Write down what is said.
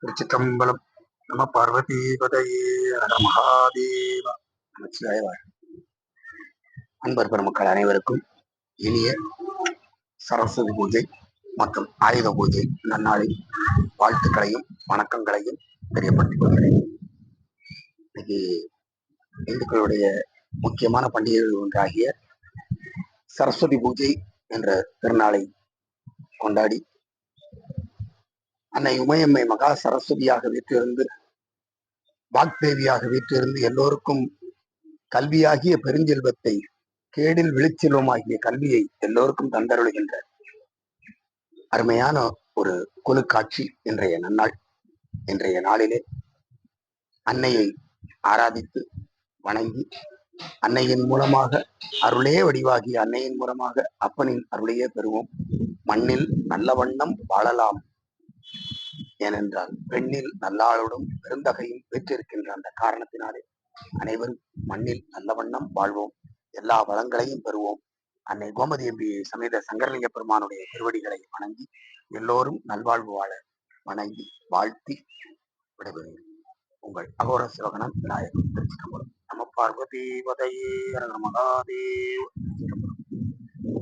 திருச்சிற்றம்பலம். நம பார்வதிபதையே ஹர மகாதேவா. நமச்சிவாய வாழ்க. அன்பர் பெருமக்கள் அனைவருக்கும் இனிய சரஸ்வதி பூஜை மற்றும் ஆயுத பூஜை நன்னாளில் வாழ்த்துக்களையும் வணக்கங்களையும் தெரியப்படுத்திக் கொள்கிறேன். இன்னைக்கு இந்துக்களுடைய முக்கியமான பண்டிகைகள் ஒன்றாகிய சரஸ்வதி பூஜை என்ற திருநாளை கொண்டாடி அன்னை உமையம்மை மகா சரஸ்வதியாக வீற்றிருந்து வாக்தேவியாக வீற்றிருந்து எல்லோருக்கும் கல்வியாகிய பெருஞ்செல்வத்தை கேடில் விழுச்செல்வமாகிய கல்வியை எல்லோருக்கும் தந்தருளுகின்ற அருமையான ஒரு கொலு காட்சி இன்றைய நன்னாள். இன்றைய நாளிலே அன்னையை ஆராதித்து வணங்கி அன்னையின் மூலமாக அருளே வடிவாகிய அன்னையின் மூலமாக அப்பனின் அருளையே பெறுவோம். மண்ணில் நல்ல வண்ணம் வாழலாம். ஏனென்றால் பெண்ணில் நல்லாளுடன் பெருந்தகையும் பெற்றிருக்கின்ற அந்த காரணத்தினாலே அனைவரும் மண்ணில் நல்ல வண்ணம் வாழ்வோம், எல்லா வளங்களையும் பெறுவோம். அன்னை கோமதி அம்பி சமேத சங்கரலிங்க பெருமானுடைய திருவடிகளை வணங்கி எல்லோரும் நல்வாழ்வு வாழ வணங்கி வாழ்த்தி விடைபெறுகிறேன். உங்கள் அகோர சிவகணம் விநாயகம். திருச்சிற்றம்பலம். நம பார்வதி பதையே ஹர மகாதேவ.